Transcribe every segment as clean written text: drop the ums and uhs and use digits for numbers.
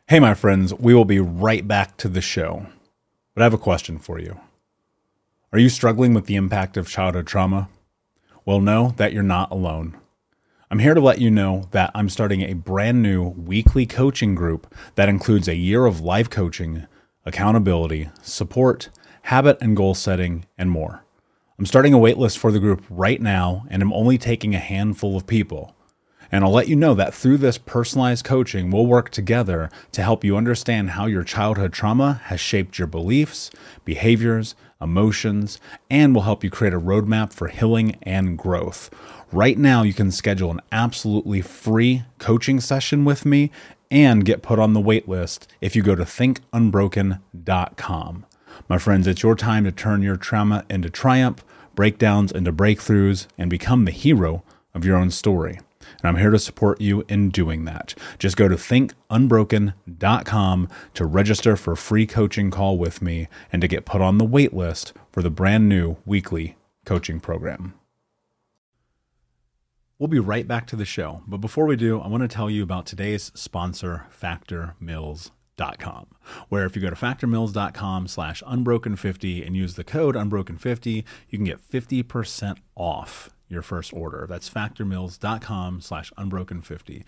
Hey, my friends, we will be right back to the show. But I have a question for you. Are you struggling with the impact of childhood trauma? Well, know that you're not alone. I'm here to let you know that I'm starting a brand new weekly coaching group that includes a year of life coaching, accountability, support, habit and goal setting, and more. I'm starting a waitlist for the group right now, and I'm only taking a handful of people. And I'll let you know that through this personalized coaching, we'll work together to help you understand how your childhood trauma has shaped your beliefs, behaviors, emotions, and will help you create a roadmap for healing and growth. Right now, you can schedule an absolutely free coaching session with me and get put on the wait list if you go to thinkunbroken.com. My friends, it's your time to turn your trauma into triumph, breakdowns into breakthroughs, and become the hero of your own story. And I'm here to support you in doing that. Just go to thinkunbroken.com to register for a free coaching call with me and to get put on the wait list for the brand new weekly coaching program. We'll be right back to the show. But before we do, I want to tell you about today's sponsor, factormeals.com, where if you go to factormeals.com/unbroken50 and use the code unbroken50, you can get 50% off your first order. That's factormeals.com/unbroken50.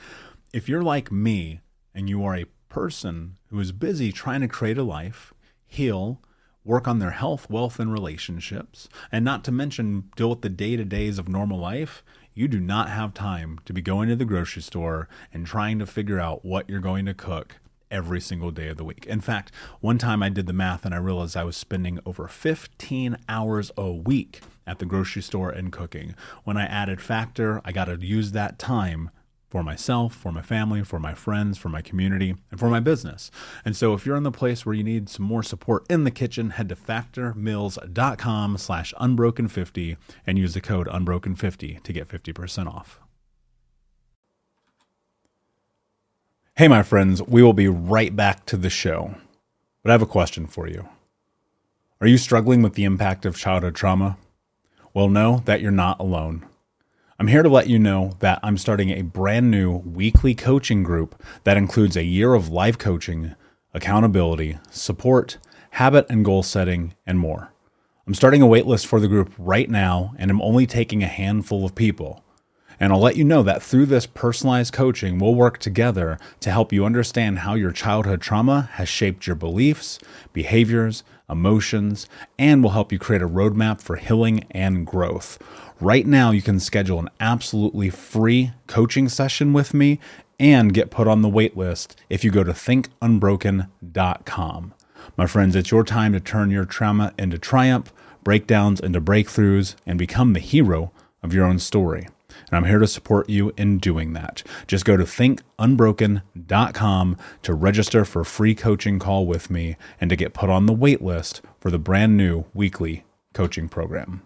If you're like me and you are a person who is busy trying to create a life, heal, work on their health, wealth, and relationships, and not to mention deal with the day-to-days of normal life, you do not have time to be going to the grocery store and trying to figure out what you're going to cook every single day of the week. In fact, one time I did the math and I realized I was spending over 15 hours a week at the grocery store and cooking. When I added Factor, I got to use that time for myself, for my family, for my friends, for my community, and for my business. And so if you're in the place where you need some more support in the kitchen, head to factormeals.com/unbroken50 and use the code unbroken50 to get 50% off. Hey, my friends, we will be right back to the show. But I have a question for you. Are you struggling with the impact of childhood trauma? Well, know that you're not alone. I'm here to let you know that I'm starting a brand new weekly coaching group that includes a year of life coaching, accountability, support, habit and goal setting, and more. I'm starting a waitlist for the group right now, and I'm only taking a handful of people. And I'll let you know that through this personalized coaching, we'll work together to help you understand how your childhood trauma has shaped your beliefs, behaviors, emotions, and will help you create a roadmap for healing and growth. Right now, you can schedule an absolutely free coaching session with me and get put on the wait list if you go to thinkunbroken.com. My friends, it's your time to turn your trauma into triumph, breakdowns into breakthroughs, and become the hero of your own story. And I'm here to support you in doing that. Just go to thinkunbroken.com to register for a free coaching call with me and to get put on the wait list for the brand new weekly coaching program.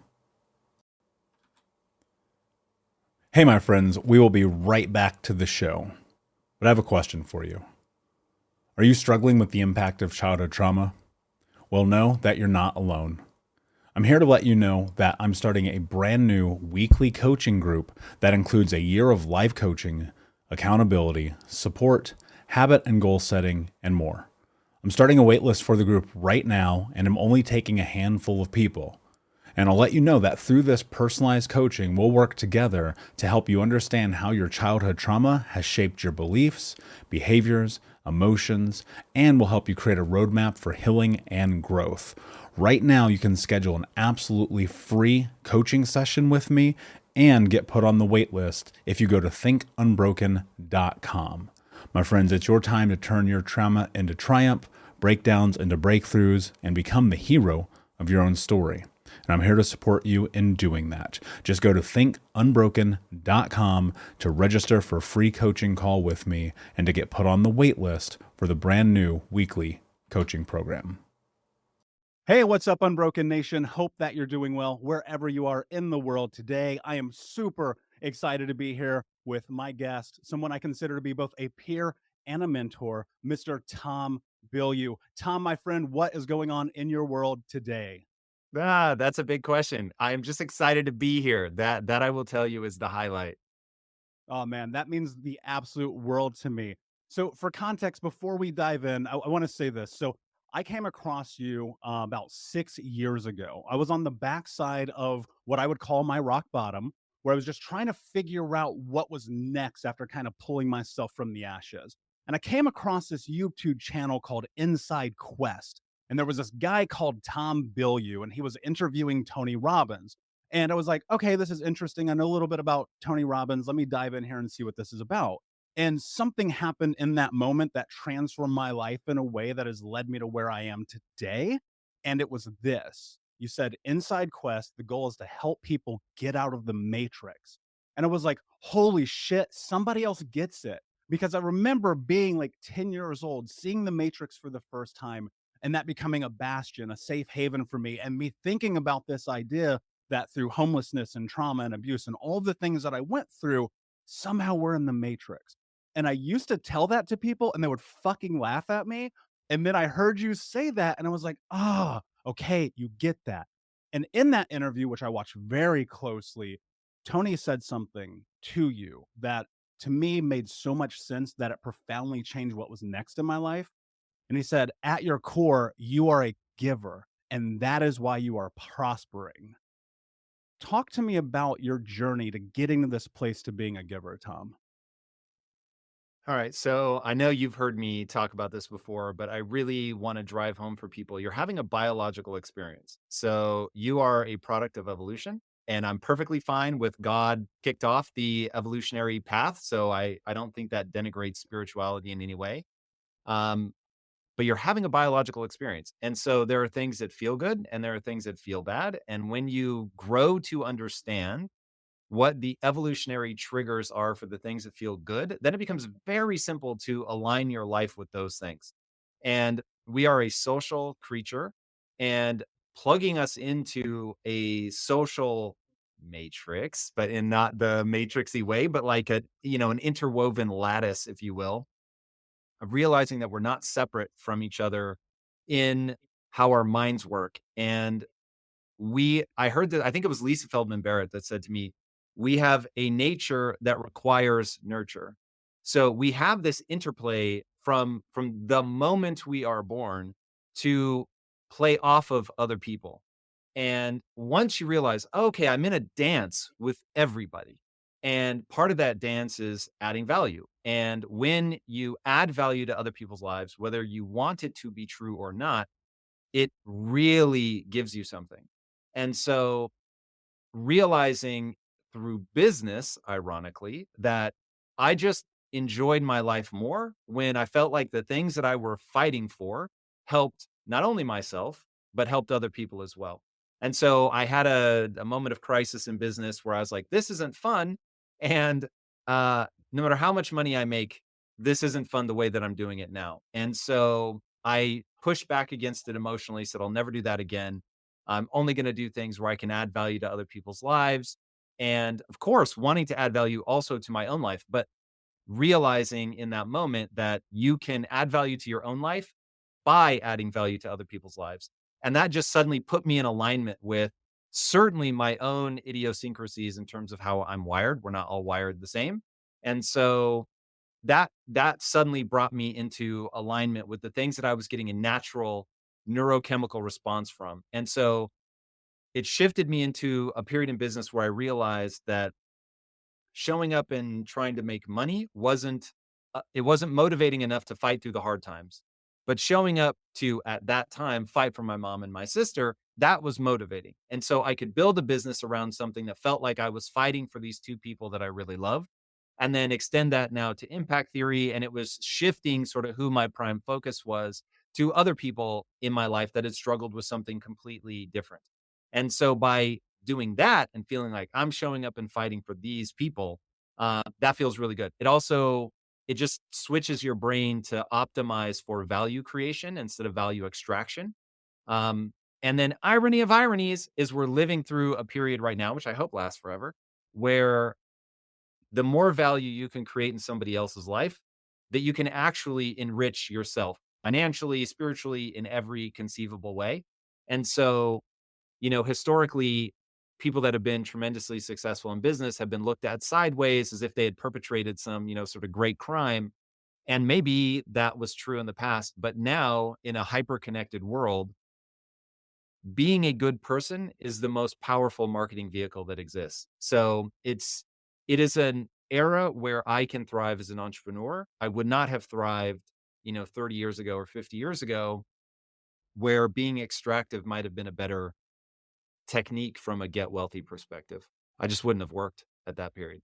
Hey, my friends, we will be right back to the show. But I have a question for you. Are you struggling with the impact of childhood trauma? Well, know that you're not alone. I'm here to let you know that I'm starting a brand new weekly coaching group that includes a year of life coaching, accountability, support, habit and goal setting, and more. I'm starting a waitlist for the group right now, and I'm only taking a handful of people. And I'll let you know that through this personalized coaching, we'll work together to help you understand how your childhood trauma has shaped your beliefs, behaviors, emotions, and will help you create a roadmap for healing and growth. Right now, you can schedule an absolutely free coaching session with me and get put on the wait list if you go to thinkunbroken.com. My friends, it's your time to turn your trauma into triumph, breakdowns into breakthroughs, and become the hero of your own story. And I'm here to support you in doing that. Just go to thinkunbroken.com to register for a free coaching call with me and to get put on the wait list for the brand new weekly coaching program. Hey, what's up, Unbroken Nation? Hope that you're doing well wherever you are in the world today. I am super excited to be here with my guest, someone I consider to be both a peer and a mentor, Mr. Tom Bilyeu. Tom, my friend, what is going on in your world today? That's a big question. I'm just excited to be here. That I will tell you is the highlight. Oh man, that means the absolute world to me. So, for context, before we dive in, I want to say this. So, I came across you about 6 years ago. I was on the backside of what I would call my rock bottom, where I was just trying to figure out what was next after kind of pulling myself from the ashes. And I came across this YouTube channel called Inside Quest. And there was this guy called Tom Bilyeu, and he was interviewing Tony Robbins. And I was like, okay, this is interesting. I know a little bit about Tony Robbins. Let me dive in here and see what this is about. And something happened in that moment that transformed my life in a way that has led me to where I am today. And it was this. You said, inside Quest, the goal is to help people get out of the matrix. And I was like, holy shit, somebody else gets it. Because I remember being like 10 years old, seeing the matrix for the first time, and that becoming a bastion, a safe haven for me, and me thinking about this idea that through homelessness and trauma and abuse and all the things that I went through, somehow we're in the matrix. And I used to tell that to people and they would fucking laugh at me. And then I heard you say that and I was like, ah, okay, you get that. And in that interview, which I watched very closely, Tony said something to you that to me made so much sense that it profoundly changed what was next in my life. And he said, at your core, you are a giver, and that is why you are prospering. Talk to me about your journey to getting to this place to being a giver, Tom. All right. So I know you've heard me talk about this before, but I really want to drive home for people. You're having a biological experience. So you are a product of evolution. And I'm perfectly fine with God kicked off the evolutionary path. So I don't think that denigrates spirituality in any way. Um, but you're having a biological experience. And so there are things that feel good and there are things that feel bad. And when you grow to understand what the evolutionary triggers are for the things that feel good, then it becomes very simple to align your life with those things. And we are a social creature, and plugging us into a social matrix, but in not the matrixy way, but like an interwoven lattice, if you will, of realizing that we're not separate from each other in how our minds work. And I heard that, I think it was Lisa Feldman Barrett that said to me, we have a nature that requires nurture. So we have this interplay from the moment we are born to play off of other people. And once you realize, okay, I'm in a dance with everybody. And part of that dance is adding value. And when you add value to other people's lives, whether you want it to be true or not, it really gives you something. And so realizing through business, ironically, that I just enjoyed my life more when I felt like the things that I were fighting for helped not only myself, but helped other people as well. And so I had a moment of crisis in business where I was like, this isn't fun. And no matter how much money I make, this isn't fun the way that I'm doing it now. And so I pushed back against it emotionally, said, I'll never do that again. I'm only going to do things where I can add value to other people's lives. And of course, wanting to add value also to my own life, but realizing in that moment that you can add value to your own life by adding value to other people's lives. And that just suddenly put me in alignment with certainly my own idiosyncrasies in terms of how I'm wired. We're not all wired the same. And so that suddenly brought me into alignment with the things that I was getting a natural neurochemical response from. And so it shifted me into a period in business where I realized that showing up and trying to make money wasn't motivating enough to fight through the hard times. But showing up to at that time fight for my mom and my sister, that was motivating. And so I could build a business around something that felt like I was fighting for these two people that I really love, and then extend that now to impact theory. And it was shifting sort of who my prime focus was to other people in my life that had struggled with something completely different. And so by doing that and feeling like I'm showing up and fighting for these people, that feels really good. It just switches your brain to optimize for value creation instead of value extraction. Um, and then irony of ironies is we're living through a period right now, which I hope lasts forever, where the more value you can create in somebody else's life, that you can actually enrich yourself financially, spiritually, in every conceivable way. And so, historically, people that have been tremendously successful in business have been looked at sideways as if they had perpetrated some, sort of great crime. And maybe that was true in the past, but now in a hyper connected world, being a good person is the most powerful marketing vehicle that exists. So it is an era where I can thrive as an entrepreneur. I would not have thrived, 30 years ago or 50 years ago, where being extractive might have been a better technique from a get wealthy perspective. I just wouldn't have worked at that period.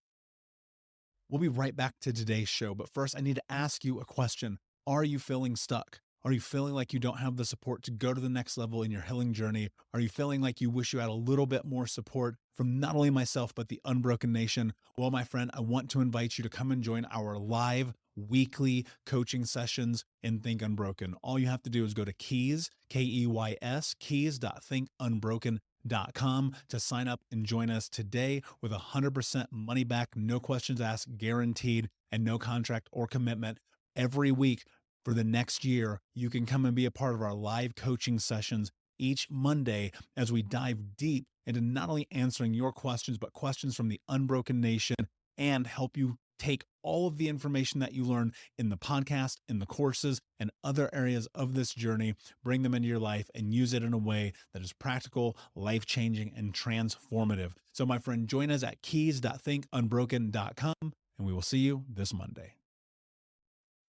We'll be right back to today's show, but first I need to ask you a question. Are you feeling stuck? Are you feeling like you don't have the support to go to the next level in your healing journey? Are you feeling like you wish you had a little bit more support from not only myself, but the Unbroken Nation? Well, my friend, I want to invite you to come and join our live weekly coaching sessions in Think Unbroken. All you have to do is go to Keys, Keys, keys.thinkunbroken.com to sign up and join us today with 100% money back, no questions asked, guaranteed, and no contract or commitment. Every week for the next year, you can come and be a part of our live coaching sessions each Monday as we dive deep into not only answering your questions, but questions from the Unbroken Nation, and help you take all of the information that you learn in the podcast, in the courses, and other areas of this journey, bring them into your life and use it in a way that is practical, life-changing, and transformative. So my friend, join us at keys.thinkunbroken.com, and we will see you this Monday.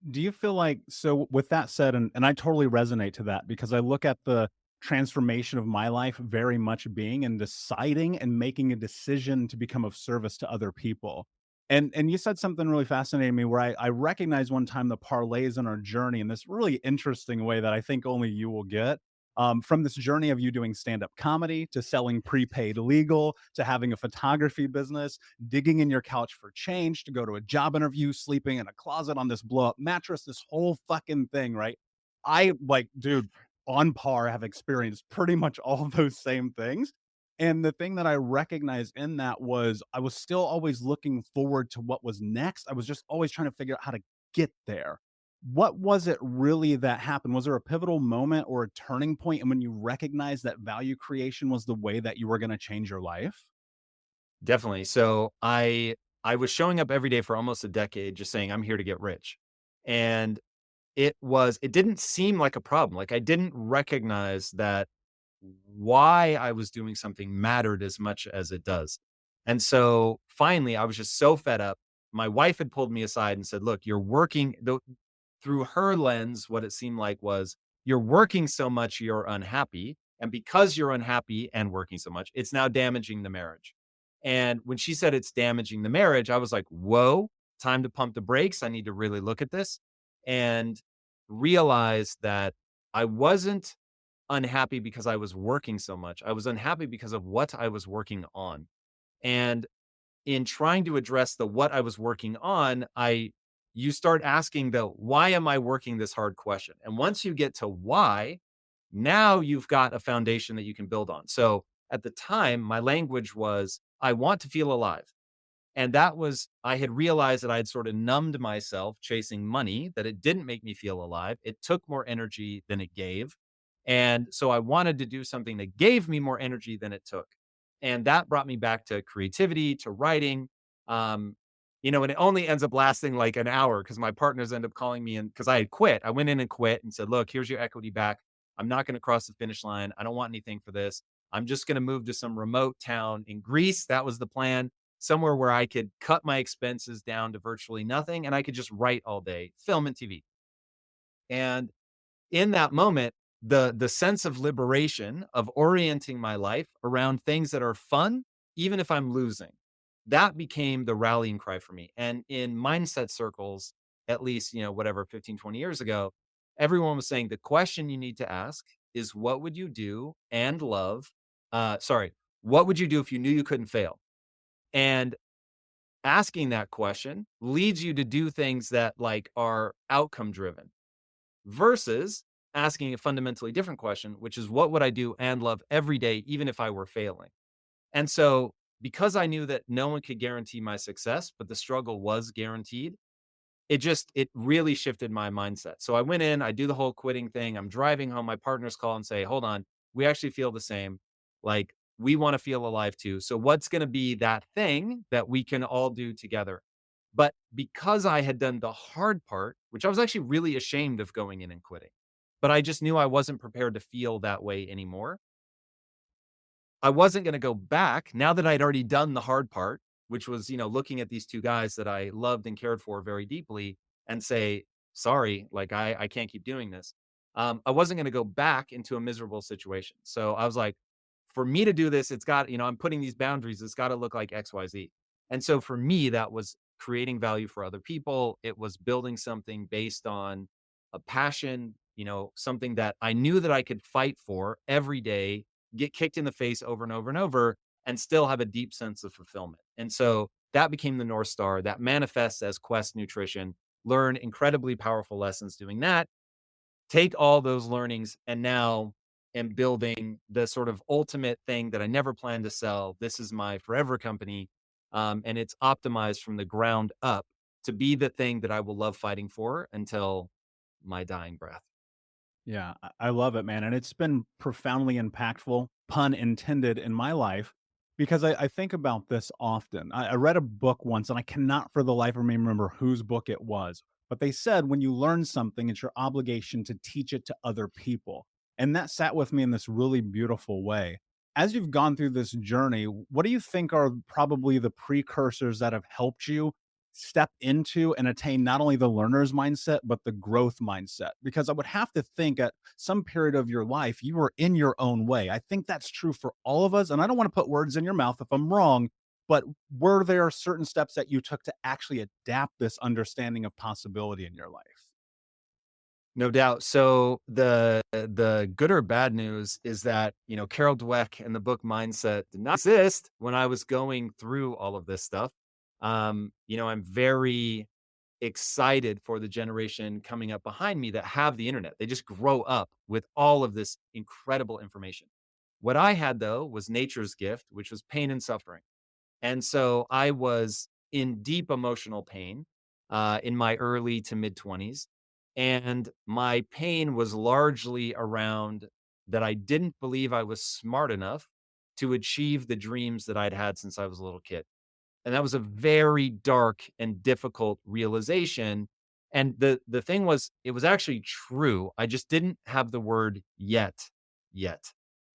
Do you feel like, so with that said, and I totally resonate to that, because I look at the transformation of my life very much being and deciding and making a decision to become of service to other people. And you said something really fascinating to me, where I recognized one time the parlays in our journey in this really interesting way that I think only you will get. From this journey of you doing stand-up comedy to selling prepaid legal to having a photography business, digging in your couch for change to go to a job interview, sleeping in a closet on this blow up mattress, this whole fucking thing, right? I like, dude, on par have experienced pretty much all of those same things. And the thing that I recognized in that was I was still always looking forward to what was next. I was just always trying to figure out how to get there. What was it really that happened? Was there a pivotal moment or a turning point and when you recognized that value creation was the way that you were going to change your life? Definitely. So I was showing up every day for almost a decade just saying I'm here to get rich. And it didn't seem like a problem. Like I didn't recognize that why I was doing something mattered as much as it does. And so finally, I was just so fed up. My wife had pulled me aside and said, "Look, you're working through her lens. What it seemed like was you're working so much, you're unhappy. And because you're unhappy and working so much, it's now damaging the marriage." And when she said it's damaging the marriage, I was like, whoa, time to pump the brakes. I need to really look at this and realize that I wasn't unhappy because I was working so much. I was unhappy because of what I was working on. And in trying to address the what I was working on, you start asking the why am I working this hard question? And once you get to why, now you've got a foundation that you can build on. So at the time, my language was I want to feel alive. And that was, I had realized that I had sort of numbed myself chasing money, that it didn't make me feel alive. It took more energy than it gave. And so I wanted to do something that gave me more energy than it took. And that brought me back to creativity, to writing. Um, and it only ends up lasting like an hour because my partners end up calling me, and because I had quit. I went in and quit and said, "Look, here's your equity back. I'm not going to cross the finish line. I don't want anything for this. I'm just going to move to some remote town in Greece." That was the plan, somewhere where I could cut my expenses down to virtually nothing and I could just write all day, film and TV. And in that moment, the sense of liberation of orienting my life around things that are fun, even if I'm losing, that became the rallying cry for me. And in mindset circles, at least, whatever, 15, 20 years ago, everyone was saying the question you need to ask is what would you do and love? What would you do if you knew you couldn't fail? And asking that question leads you to do things that like are outcome driven versus asking a fundamentally different question, which is what would I do and love every day, even if I were failing? And so because I knew that no one could guarantee my success, but the struggle was guaranteed, it really shifted my mindset. So I went in, I do the whole quitting thing. I'm driving home. My partners call and say, hold on, we actually feel the same. Like we want to feel alive too. So what's going to be that thing that we can all do together? But because I had done the hard part, which I was actually really ashamed of going in and quitting, but I just knew I wasn't prepared to feel that way anymore. I wasn't gonna go back now that I'd already done the hard part, which was, looking at these 2 guys that I loved and cared for very deeply and say, "Sorry, like, I can't keep doing this." I wasn't gonna go back into a miserable situation. So I was like, "For me to do this, I'm putting these boundaries, it's gotta look like XYZ." And so for me, that was creating value for other people. It was building something based on a passion, something that I knew that I could fight for every day, get kicked in the face over and over and over, and still have a deep sense of fulfillment. And so that became the North Star that manifests as Quest Nutrition. Learn incredibly powerful lessons doing that. Take all those learnings and now am building the sort of ultimate thing that I never planned to sell. This is my forever company. And it's optimized from the ground up to be the thing that I will love fighting for until my dying breath. Yeah, I love it, man. And it's been profoundly impactful, pun intended, in my life because I think about this often. I read a book once, and I cannot for the life of me remember whose book it was, but they said when you learn something, it's your obligation to teach it to other people. And that sat with me in this really beautiful way. As you've gone through this journey, what do you think are probably the precursors that have helped you step into and attain not only the learner's mindset, but the growth mindset? Because I would have to think at some period of your life, you were in your own way. I think that's true for all of us. And I don't want to put words in your mouth if I'm wrong, but were there certain steps that you took to actually adapt this understanding of possibility in your life? No doubt. So the good or bad news is that, Carol Dweck and the book Mindset did not exist when I was going through all of this stuff. I'm very excited for the generation coming up behind me that have the internet. They just grow up with all of this incredible information. What I had though was nature's gift, which was pain and suffering. And so I was in deep emotional pain in my early to mid 20s. And my pain was largely around that I didn't believe I was smart enough to achieve the dreams that I'd had since I was a little kid. And that was a very dark and difficult realization. And the thing was, it was actually true. I just didn't have the word yet.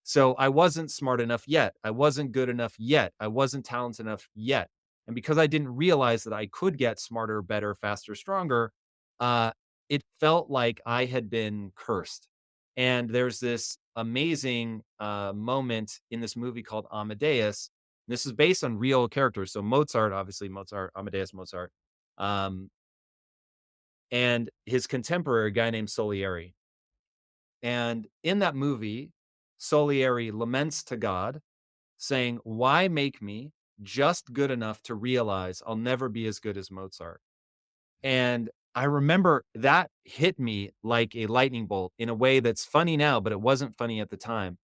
So I wasn't smart enough yet. I wasn't good enough yet. I wasn't talented enough yet. And because I didn't realize that I could get smarter, better, faster, stronger, uh, it felt like I had been cursed. And there's this amazing moment in this movie called Amadeus. This is based on real characters. So Mozart, obviously Mozart, Amadeus Mozart, um, and his contemporary, a guy named Salieri. And in that movie, Salieri laments to God, saying, "Why make me just good enough to realize I'll never be as good as Mozart?" And I remember that hit me like a lightning bolt in a way that's funny now, but it wasn't funny at the time,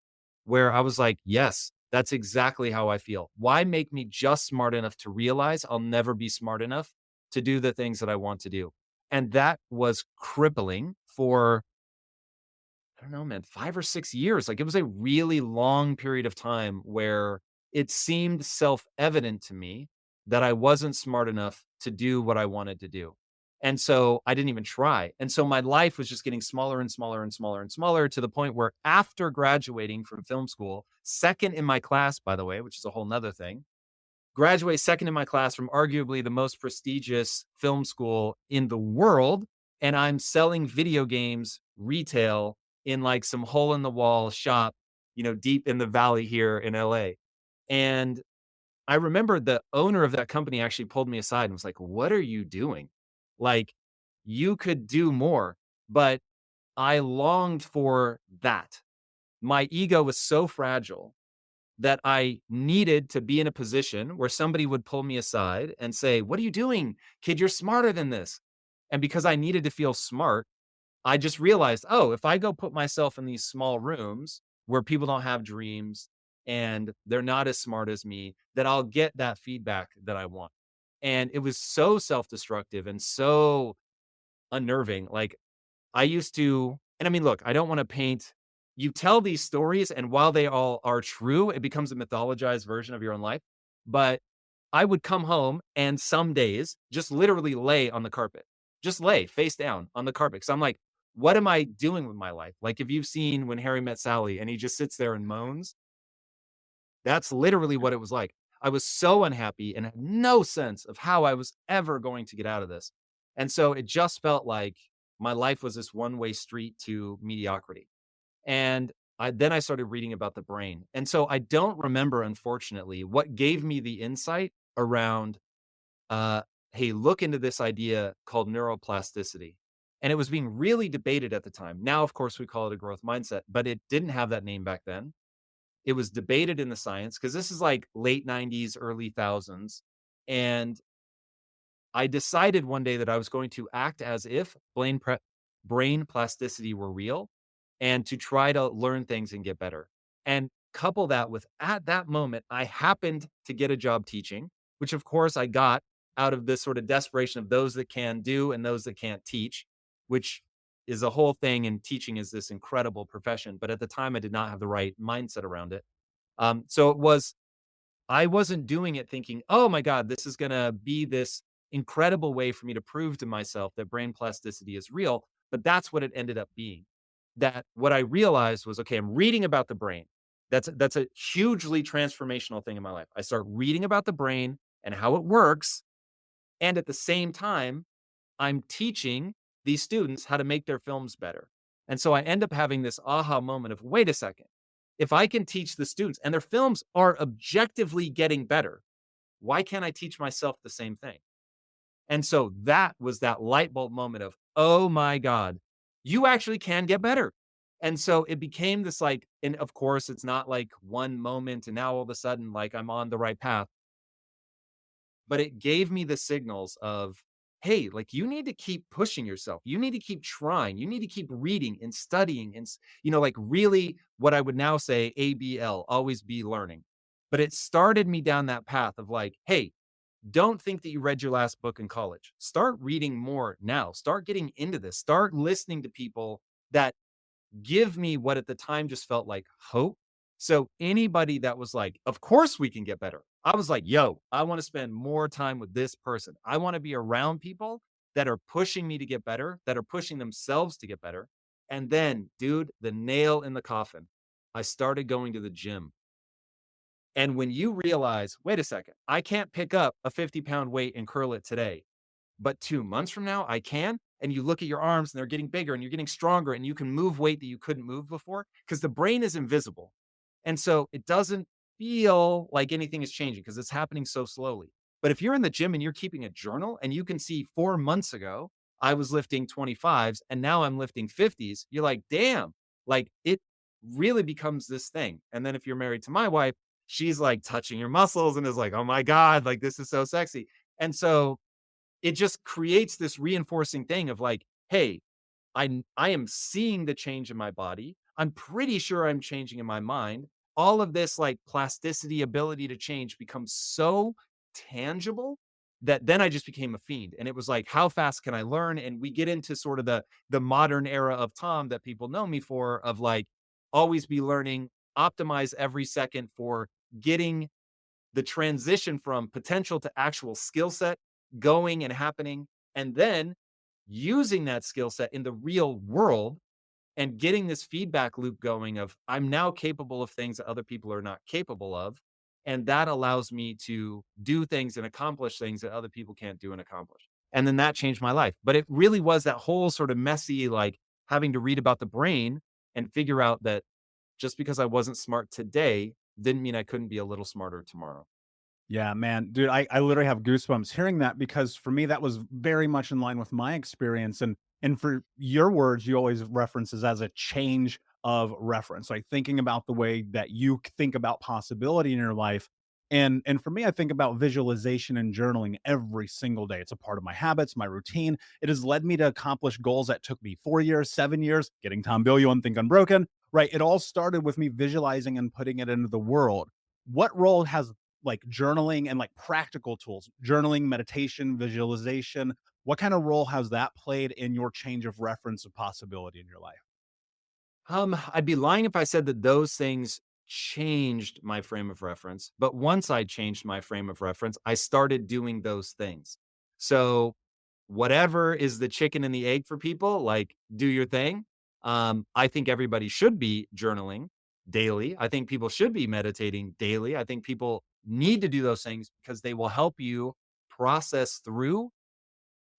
where I was like, yes, that's exactly how I feel. Why make me just smart enough to realize I'll never be smart enough to do the things that I want to do? And that was crippling for, I don't know, man, 5 or 6 years. Like it was a really long period of time where it seemed self evident to me that I wasn't smart enough to do what I wanted to do. And so I didn't even try. And so my life was just getting smaller and smaller and smaller and smaller to the point where after graduating from film school, second in my class, by the way, which is a whole nother thing, graduate second in my class from arguably the most prestigious film school in the world. And I'm selling video games retail in like some hole in the wall shop, deep in the valley here in LA. And I remember the owner of that company actually pulled me aside and was like, "What are you doing? Like, you could do more." But I longed for that. My ego was so fragile that I needed to be in a position where somebody would pull me aside and say, "What are you doing? Kid, you're smarter than this." And because I needed to feel smart, I just realized, oh, if I go put myself in these small rooms where people don't have dreams and they're not as smart as me, that I'll get that feedback that I want. And it was so self-destructive and so unnerving. Like I used to, and I mean, look, I don't want to paint, you tell these stories, and while they all are true, it becomes a mythologized version of your own life. But I would come home and some days just literally lay on the carpet, just lay face down on the carpet. So I'm like, what am I doing with my life? Like if you've seen When Harry Met Sally and he just sits there and moans, that's literally what it was like. I was so unhappy and had no sense of how I was ever going to get out of this. And so it just felt like my life was this one-way street to mediocrity. And then I started reading about the brain. And so I don't remember, unfortunately, what gave me the insight around, uh, hey, look into this idea called neuroplasticity. And it was being really debated at the time. Now, of course, we call it a growth mindset, but it didn't have that name back then. It was debated in the science because this is like late 90s, early thousands. And I decided one day that I was going to act as if brain plasticity were real and to try to learn things and get better. And couple that with at that moment, I happened to get a job teaching, which of course I got out of this sort of desperation of those that can do and those that can't teach, which is a whole thing. And teaching is this incredible profession. But at the time, I did not have the right mindset around it. So it was I wasn't doing it thinking, "Oh my god, this is gonna be this incredible way for me to prove to myself that brain plasticity is real," but that's what it ended up being. That what I realized was, okay, I'm reading about the brain. That's a hugely transformational thing in my life. I start reading about the brain and how it works, and at the same time, I'm teaching these students how to make their films better. And so I end up having this aha moment of, wait a second, if I can teach the students and their films are objectively getting better, why can't I teach myself the same thing? And so that was that light bulb moment of, oh my God, you actually can get better. And so it became this like, and of course, it's not like one moment and now all of a sudden, like I'm on the right path, but it gave me the signals of, hey, like you need to keep pushing yourself. You need to keep trying. You need to keep reading and studying and, like really what I would now say ABL, always be learning. But it started me down that path of like, hey, don't think that you read your last book in college. Start reading more now. Start getting into this. Start listening to people that give me what at the time just felt like hope. So anybody that was like, of course we can get better. I was like, yo, I want to spend more time with this person. I want to be around people that are pushing me to get better, that are pushing themselves to get better. And then, dude, the nail in the coffin, I started going to the gym. And when you realize, wait a second, I can't pick up a 50-pound weight and curl it today, but 2 months from now, I can. And you look at your arms and they're getting bigger and you're getting stronger and you can move weight that you couldn't move before because the brain is invisible. And so it doesn't feel like anything is changing because it's happening so slowly. But if you're in the gym and you're keeping a journal and you can see 4 months ago, I was lifting 25s and now I'm lifting 50s, you're like, damn, like it really becomes this thing. And then if you're married to my wife, she's like touching your muscles and is like, oh my God, like this is so sexy. And so it just creates this reinforcing thing of like, hey, I am seeing the change in my body. I'm pretty sure I'm changing in my mind. All of this like plasticity ability to change becomes so tangible that then I just became a fiend. And it was like, how fast can I learn? And we get into sort of the modern era of Tom that people know me for, of like always be learning, optimize every second for getting the transition from potential to actual skill set going and happening, and then using that skill set in the real world and getting this feedback loop going of I'm now capable of things that other people are not capable of. And that allows me to do things and accomplish things that other people can't do and accomplish. And then that changed my life. But it really was that whole sort of messy, like having to read about the brain and figure out that just because I wasn't smart today didn't mean I couldn't be a little smarter tomorrow. Yeah, man, dude, I literally have goosebumps hearing that because for me that was very much in line with my experience, and for your words, you always references as a change of reference, like thinking about the way that you think about possibility in your life. And for me, I think about visualization and journaling every single day. It's a part of my habits, my routine. It has led me to accomplish goals that took me 4 years, 7 years, getting Tom Bilyeu on Think Unbroken. Right. It all started with me visualizing and putting it into the world. What role has like journaling and like practical tools, journaling, meditation, visualization, what kind of role has that played in your change of reference of possibility in your life? I'd be lying if I said that those things changed my frame of reference. But once I changed my frame of reference, I started doing those things. So, whatever is the chicken and the egg for people, like do your thing. I think everybody should be journaling daily. I think people should be meditating daily. I think people need to do those things because they will help you process through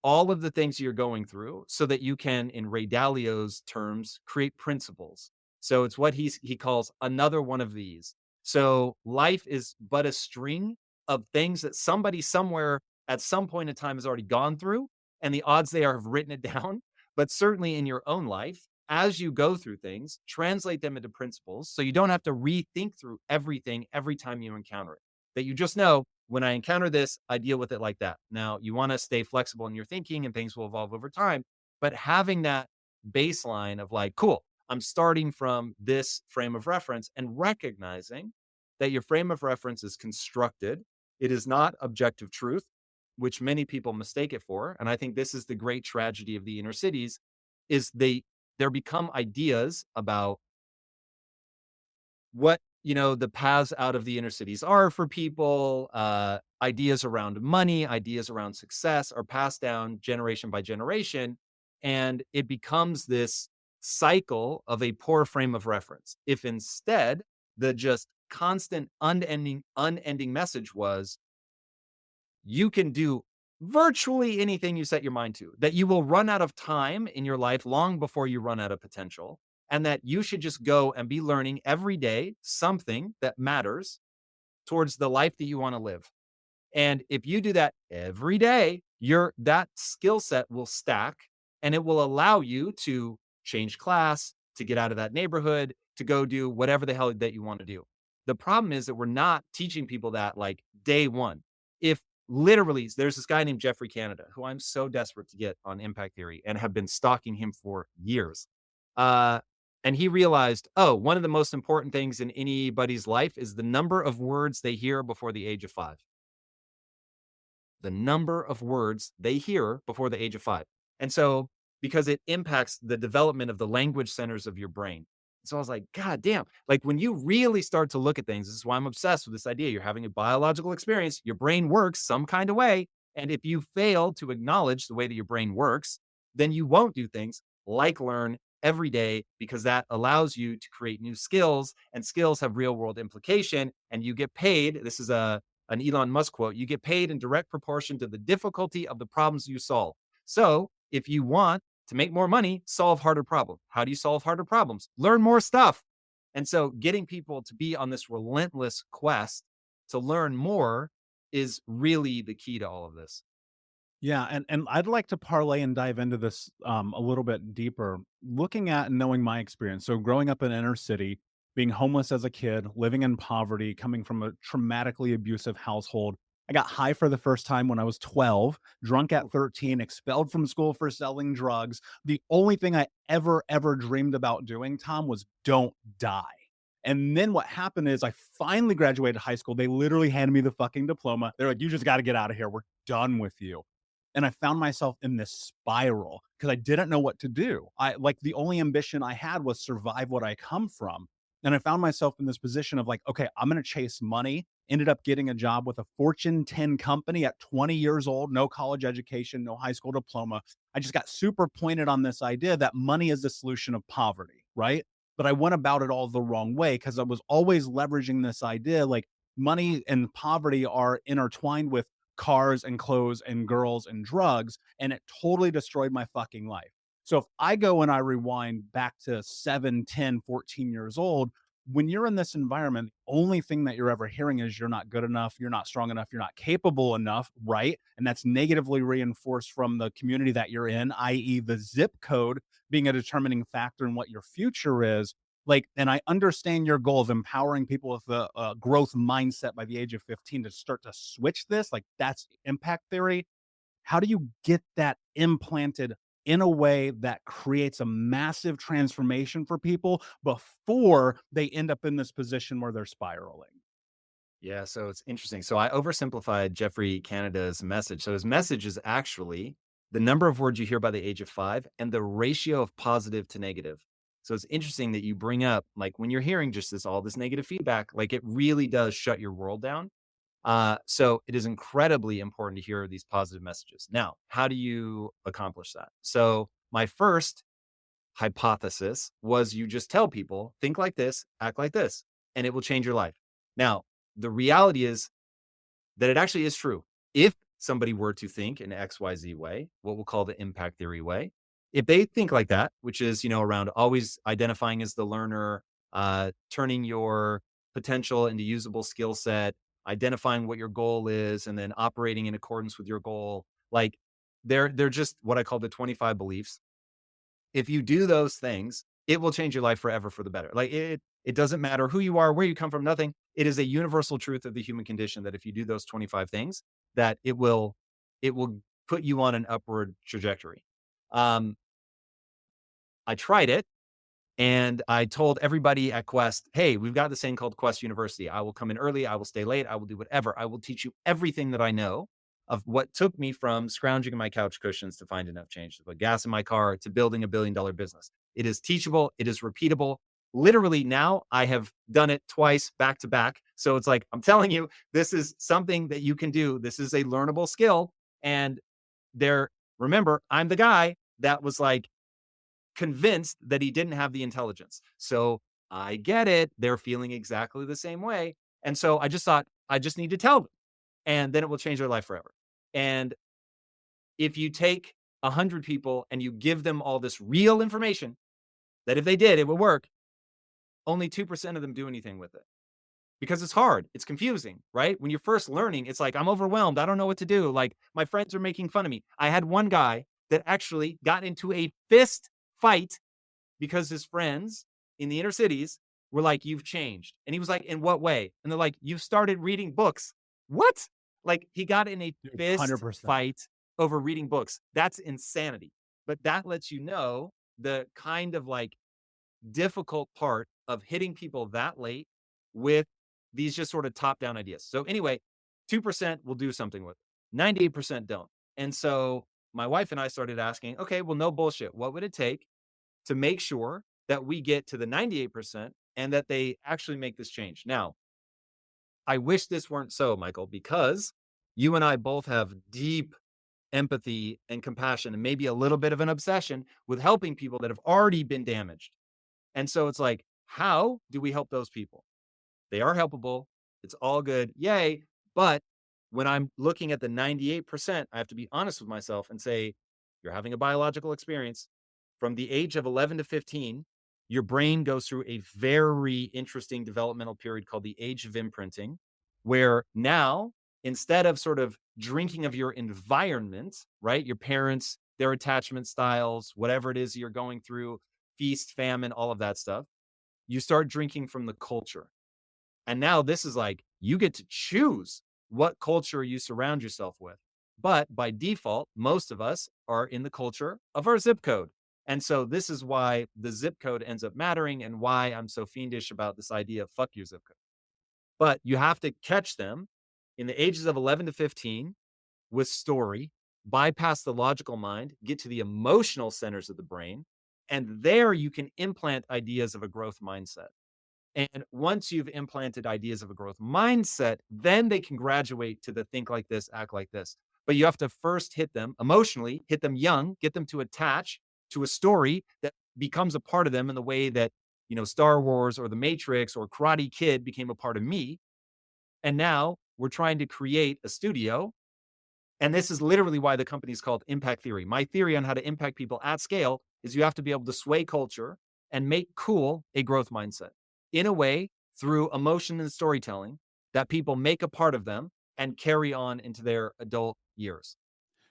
all of the things you're going through so that you can, in Ray Dalio's terms, create principles. So it's what he calls another one of these. So life is but a string of things that somebody somewhere at some point in time has already gone through, and the odds they are have written it down. But certainly in your own life, as you go through things, translate them into principles so you don't have to rethink through everything every time you encounter it. That you just know when I encounter this, I deal with it like that. Now, you want to stay flexible in your thinking and things will evolve over time, but having that baseline of like, cool, I'm starting from this frame of reference and recognizing that your frame of reference is constructed. It is not objective truth, which many people mistake it for. And I think this is the great tragedy of the inner cities is there become ideas about what the paths out of the inner cities are for people. Ideas around money, ideas around success are passed down generation by generation, and it becomes this cycle of a poor frame of reference. If instead the just constant unending message was you can do virtually anything you set your mind to, that you will run out of time in your life long before you run out of potential, and that you should just go and be learning every day something that matters towards the life that you want to live. And if you do that every day, that skill set will stack and it will allow you to change class, to get out of that neighborhood, to go do whatever the hell that you want to do. The problem is that we're not teaching people that like day one. If literally there's this guy named Jeffrey Canada who I'm so desperate to get on impact theory and have been stalking him for years. Uh, and he realized, oh, one of the most important things in anybody's life is the number of words they hear before the age of 5. The number of words they hear before the age of 5. And so, because it impacts the development of the language centers of your brain. So I was like, God damn. Like when you really start to look at things, this is why I'm obsessed with this idea. You're having a biological experience, your brain works some kind of way. And if you fail to acknowledge the way that your brain works, then you won't do things like learn every day because that allows you to create new skills and skills have real world implication and you get paid. This is an Elon Musk quote, you get paid in direct proportion to the difficulty of the problems you solve. So if you want to make more money, solve harder problems. How do you solve harder problems? Learn more stuff. And so getting people to be on this relentless quest to learn more is really the key to all of this. Yeah, and I'd like to parlay and dive into this a little bit deeper, looking at and knowing my experience. So, growing up in inner city, being homeless as a kid, living in poverty, coming from a traumatically abusive household. I got high for the first time when I was 12, drunk at 13, expelled from school for selling drugs. The only thing I ever dreamed about doing, Tom, was don't die. And then what happened is I finally graduated high school. They literally handed me the fucking diploma. They're like, you just got to get out of here. We're done with you. And I found myself in this spiral because I didn't know what to do. I like the only ambition I had was survive what I come from. And I found myself in this position of like, okay, I'm going to chase money. Ended up getting a job with a Fortune 10 company at 20 years old, no college education, no high school diploma. I just got super pointed on this idea that money is the solution of poverty, right? But I went about it all the wrong way because I was always leveraging this idea like money and poverty are intertwined with cars and clothes and girls and drugs, and it totally destroyed my fucking life. So if I go and I rewind back to 7, 10, 14 years old, when you're in this environment, the only thing that you're ever hearing is you're not good enough, you're not strong enough, you're not capable enough, right? And that's negatively reinforced from the community that you're in, i.e., the zip code being a determining factor in what your future is. Like, and I understand your goal of empowering people with a growth mindset by the age of 15 to start to switch this. Like, that's impact theory. How do you get that implanted in a way that creates a massive transformation for people before they end up in this position where they're spiraling? Yeah, so it's interesting. So I oversimplified Jeffrey Canada's message. So his message is actually the number of words you hear by the age of 5 and the ratio of positive to negative. So it's interesting that you bring up, like, when you're hearing just all this negative feedback, like, it really does shut your world down. So it is incredibly important to hear these positive messages. Now, how do you accomplish that? So my first hypothesis was you just tell people, think like this, act like this, and it will change your life. Now, the reality is that it actually is true. If somebody were to think in XYZ way, what we'll call the impact theory way, if they think like that, which is, around always identifying as the learner, turning your potential into usable skill set, identifying what your goal is, and then operating in accordance with your goal, like they're just what I call the 25 beliefs. If you do those things, it will change your life forever for the better. Like it doesn't matter who you are, where you come from, nothing. It is a universal truth of the human condition that if you do those 25 things, that it will put you on an upward trajectory. Um, I tried it and I told everybody at Quest, hey, we've got this thing called Quest University. I will come in early. I will stay late. I will do whatever. I will teach you everything that I know of what took me from scrounging in my couch cushions to find enough change to put gas in my car to building $1 billion business. It is teachable. It is repeatable. Literally now I have done it twice back to back. So it's like, I'm telling you, this is something that you can do. This is a learnable skill. And remember, I'm the guy that was like, convinced that he didn't have the intelligence. So I get it. They're feeling exactly the same way. And so I just thought, I just need to tell them, and then it will change their life forever. And if you take 100 people and you give them all this real information that if they did, it would work, only 2% of them do anything with it because it's hard. It's confusing, right? When you're first learning, it's like, I'm overwhelmed. I don't know what to do. Like, my friends are making fun of me. I had one guy that actually got into a fist fight because his friends in the inner cities were like, "You've changed." And he was like, "In what way?" And they're like, "You've started reading books." What? Like, he got in a Dude, fist 100%. fight over reading books. That's insanity. But that lets you know the kind of like difficult part of hitting people that late with these just sort of top down ideas. So anyway, 2% will do something with it. 98% don't. And so my wife and I started asking, okay, well, no bullshit. What would it take to make sure that we get to the 98% and that they actually make this change? Now, I wish this weren't so, Michael, because you and I both have deep empathy and compassion and maybe a little bit of an obsession with helping people that have already been damaged. And so it's like, how do we help those people? They are helpable. It's all good. Yay. But when I'm looking at the 98%, I have to be honest with myself and say, you're having a biological experience. From the age of 11 to 15, your brain goes through a very interesting developmental period called the age of imprinting, where now, instead of sort of drinking of your environment, right? Your parents, their attachment styles, whatever it is you're going through, feast, famine, all of that stuff, you start drinking from the culture. And now this is like, you get to choose what culture you surround yourself with. But by default, most of us are in the culture of our zip code. And so this is why the zip code ends up mattering and why I'm so fiendish about this idea of fuck your zip code. But you have to catch them in the ages of 11 to 15 with story, bypass the logical mind, get to the emotional centers of the brain. And there you can implant ideas of a growth mindset. And once you've implanted ideas of a growth mindset, then they can graduate to the think like this, act like this. But you have to first hit them emotionally, hit them young, get them to attach to a story that becomes a part of them in the way that, Star Wars or The Matrix or Karate Kid became a part of me. And now we're trying to create a studio. And this is literally why the company is called Impact Theory. My theory on how to impact people at scale is you have to be able to sway culture and make cool a growth mindset in a way through emotion and storytelling that people make a part of them and carry on into their adult years.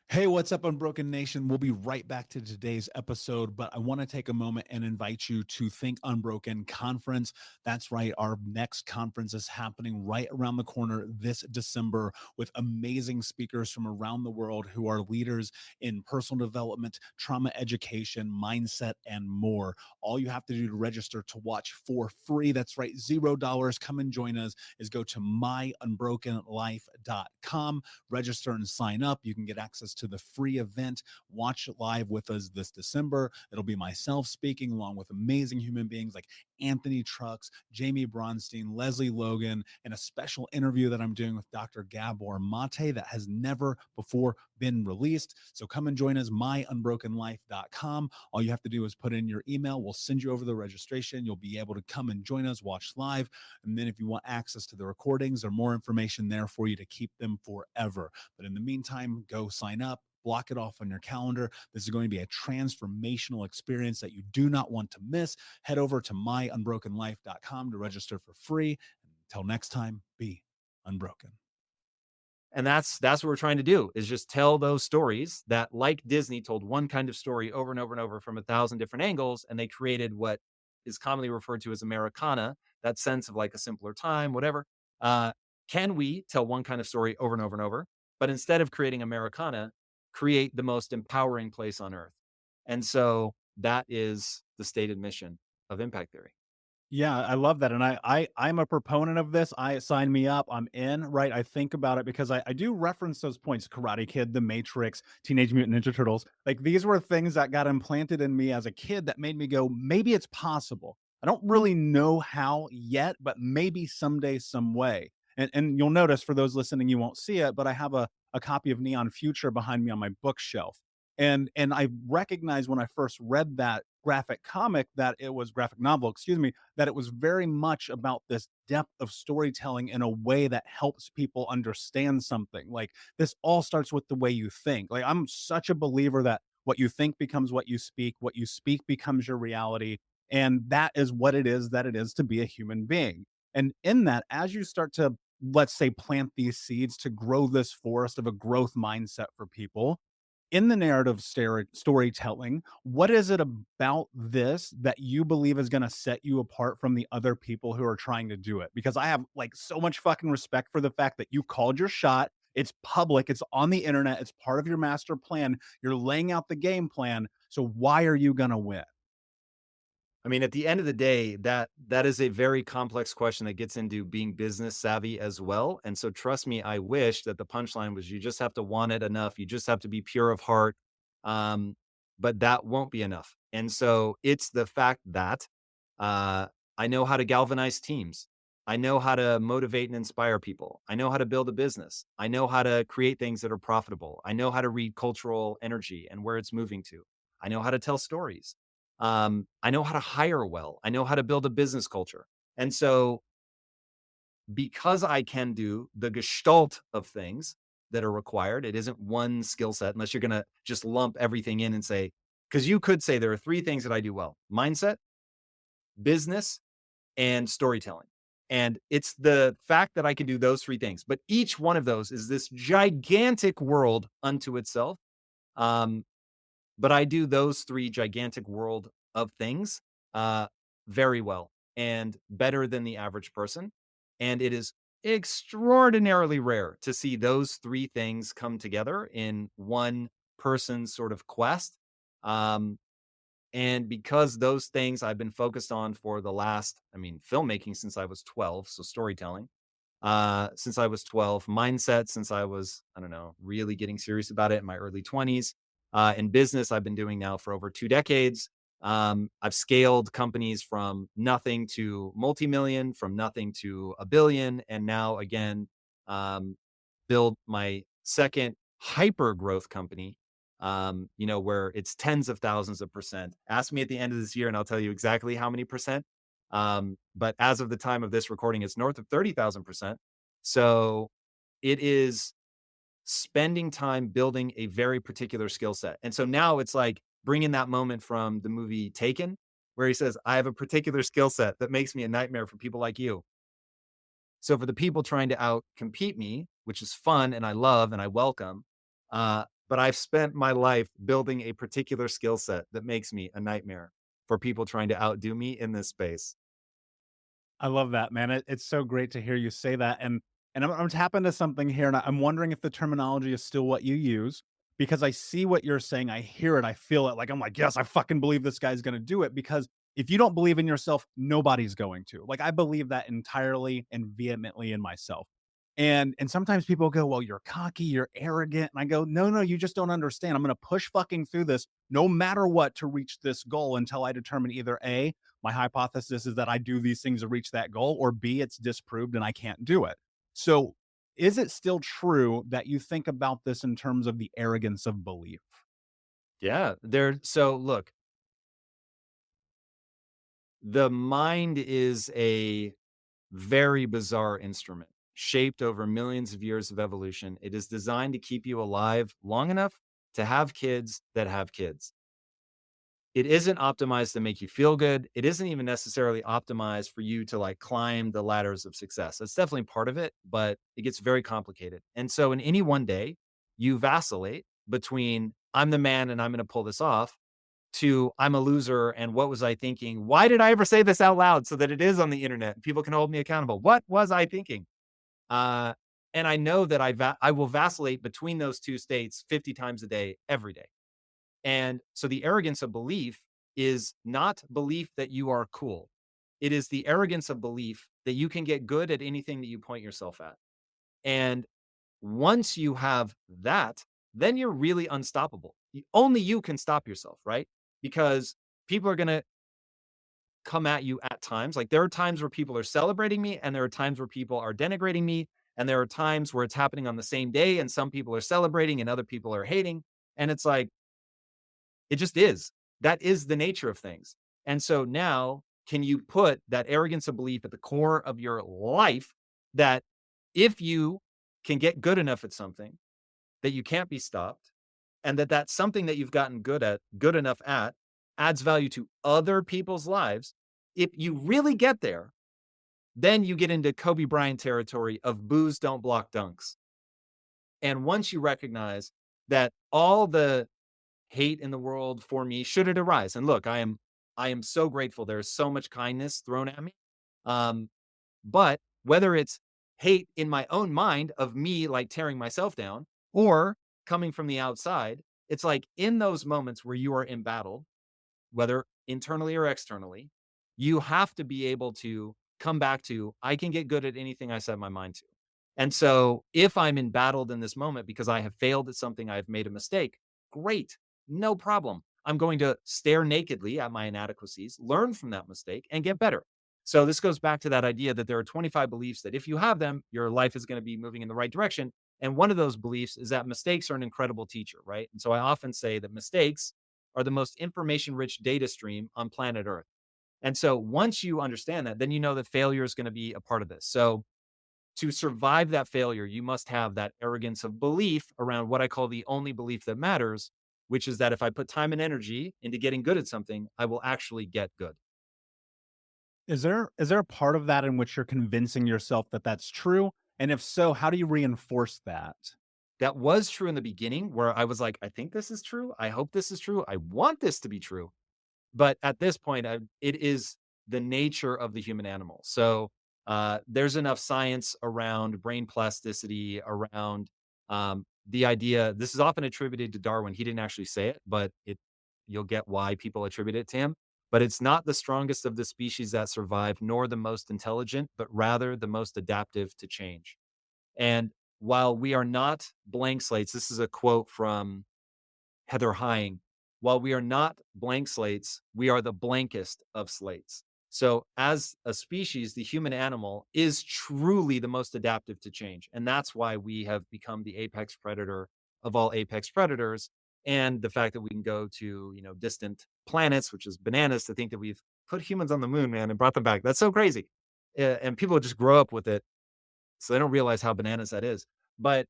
Hey, what's up, Unbroken Nation? We'll be right back to today's episode, but I want to take a moment and invite you to Think Unbroken Conference. That's right. Our next conference is happening right around the corner this December with amazing speakers from around the world who are leaders in personal development, trauma education, mindset, and more. All you have to do to register to watch for free, that's right, $0, come and join us, is go to myunbrokenlife.com, register and sign up. You can get access to to the free event. Watch it live with us this December. It'll be myself speaking along with amazing human beings like Anthony Trucks, Jamie Bronstein, Leslie Logan, and a special interview that I'm doing with Dr. Gabor Mate that has never before been released. So come and join us, myunbrokenlife.com. All you have to do is put in your email. We'll send you over the registration. You'll be able to come and join us, watch live. And then if you want access to the recordings or more information there for you to keep them forever. But in the meantime, go sign up. Block it off on your calendar. This is going to be a transformational experience that you do not want to miss. Head over to myunbrokenlife.com to register for free. Until next time, be unbroken. And that's what we're trying to do, is just tell those stories that, like Disney told one kind of story over and over and over from 1,000 different angles, and they created what is commonly referred to as Americana, that sense of like a simpler time, whatever. Can we tell one kind of story over and over and over, but instead of creating Americana, create the most empowering place on earth? And so that is the stated mission of impact theory. Yeah, I love that, and I'm a proponent of this. I sign me up. I'm in. Right, I think about it because I do reference those points: Karate Kid, The Matrix, Teenage Mutant Ninja Turtles. Like these were things that got implanted in me as a kid that made me go, maybe it's possible. I don't really know how yet, but maybe someday, some way. And you'll notice for those listening, you won't see it, but I have a copy of Neon Future behind me on my bookshelf. And I recognized when I first read that graphic comic that it was graphic novel, excuse me, that it was very much about this depth of storytelling in a way that helps people understand something. Like this all starts with the way you think. Like I'm such a believer that what you think becomes what you speak becomes your reality. And that is what it is that it is to be a human being. And in that, as you start to, let's say, plant these seeds to grow this forest of a growth mindset for people, in the narrative storytelling, what is it about this that you believe is going to set you apart from the other people who are trying to do it? Because I have like so much fucking respect for the fact that you called your shot. It's public, it's on the internet, it's part of your master plan. You're laying out the game plan. So why are you going to win? I mean, at the end of the day, that is a very complex question that gets into being business savvy as well. And so trust me, I wish that the punchline was you just have to want it enough. You just have to be pure of heart. Um, but that won't be enough. And so it's the fact that uh, I know how to galvanize teams. I know how to motivate and inspire people. I know how to build a business. I know how to create things that are profitable. I know how to read cultural energy and where it's moving to. I know how to tell stories. I know how to hire well. I know how to build a business culture. And so, because I can do the gestalt of things that are required, it isn't one skill set, unless you're going to just lump everything in and say, because you could say there are three things that I do well: mindset, business, and storytelling. And it's the fact that I can do those three things. But each one of those is this gigantic world unto itself. Um, but I do those three gigantic world of things uh, very well and better than the average person. And it is extraordinarily rare to see those three things come together in one person's sort of quest. Um, and because those things I've been focused on for the last, I mean, filmmaking since I was 12, so storytelling since I was 12, mindset since I was, I don't know, really getting serious about it in my early 20s. In business, I've been doing now for over 2 decades. I've scaled companies from nothing to multi-million, from nothing to a billion, and now again, um, build my second hyper growth company. Where it's tens of thousands of percent. Ask me at the end of this year, and I'll tell you exactly how many percent. But as of the time of this recording, it's north of 30,000%. So it is spending time building a very particular skill set. And so now it's like bringing that moment from the movie Taken, where he says, I have a particular skill set that makes me a nightmare for people like you. So for the people trying to out compete me, which is fun and I love and I welcome, but I've spent my life building a particular skill set that makes me a nightmare for people trying to outdo me in this space. I love that, man. It's so great to hear you say that. And I'm tapping to something here, and I'm wondering if the terminology is still what you use because I see what you're saying. I hear it. I feel it. Like I'm like, yes, I fucking believe this guy's going to do it because if you don't believe in yourself, nobody's going to. Like I believe that entirely and vehemently in myself. And sometimes people go, well, you're cocky, you're arrogant. And I go, no, no, you just don't understand. I'm going to push fucking through this no matter what to reach this goal until I determine either A, my hypothesis is that I do these things to reach that goal, or B, it's disproved and I can't do it. So is it still true that you think about this in terms of the arrogance of belief? Yeah. So look, the mind is a very bizarre instrument shaped over millions of years of evolution. It is designed to keep you alive long enough to have kids that have kids. It isn't optimized to make you feel good. It isn't even necessarily optimized for you to like climb the ladders of success. That's definitely part of it, but it gets very complicated. And so in any one day, you vacillate between I'm the man and I'm going to pull this off to I'm a loser and what was I thinking? Why did I ever say this out loud so that it is on the internet and people can hold me accountable? What was I thinking? Uh, and I know that I will vacillate between those two states 50 times a day, every day. And so the arrogance of belief is not belief that you are cool. It is the arrogance of belief that you can get good at anything that you point yourself at. And once you have that, then you're really unstoppable. Only you can stop yourself, right? Because people are going to come at you at times. Like there are times where people are celebrating me, and there are times where people are denigrating me. And there are times where it's happening on the same day, and some people are celebrating and other people are hating. And it's like, it just is. That is the nature of things. And so now, can you put that arrogance of belief at the core of your life that if you can get good enough at something, that you can't be stopped, and that that's something that you've gotten good enough at, adds value to other people's lives. If you really get there, then you get into Kobe Bryant territory of booze don't block dunks. And once you recognize that all the hate in the world for me, should it arise, and look, I am so grateful. There's so much kindness thrown at me. Um, but whether it's hate in my own mind of me like tearing myself down or coming from the outside, it's like in those moments where you are embattled, whether internally or externally, you have to be able to come back to, I can get good at anything I set my mind to. And so if I'm embattled in this moment because I have failed at something, I've made a mistake, great, no problem. I'm going to stare nakedly at my inadequacies, learn from that mistake, and get better. So this goes back to that idea that there are 25 beliefs that if you have them, your life is going to be moving in the right direction. And one of those beliefs is that mistakes are an incredible teacher, right? And so I often say that mistakes are the most information rich data stream on planet Earth. And so once you understand that, then you know that failure is going to be a part of this. So to survive that failure, you must have that arrogance of belief around what I call the only belief that matters, which is that if I put time and energy into getting good at something, I will actually get good. Is there a part of that in which you're convincing yourself that that's true? And if so, how do you reinforce that? That was true in the beginning where I was like, I think this is true. I hope this is true. I want this to be true. But at this point, it is the nature of the human animal. So there's enough science around brain plasticity, around the idea. This is often attributed to Darwin. He didn't actually say it, but you'll get why people attribute it to him. But it's not the strongest of the species that survive, nor the most intelligent, but rather the most adaptive to change. And while we are not blank slates, this is a quote from Heather Heying, while we are not blank slates, we are the blankest of slates. So, as a species, the human animal is truly the most adaptive to change. And that's why we have become the apex predator of all apex predators. And the fact that we can go to, distant planets, which is bananas to think that we've put humans on the moon, man, and brought them back. That's so crazy. And people just grow up with it. So they don't realize how bananas that is. But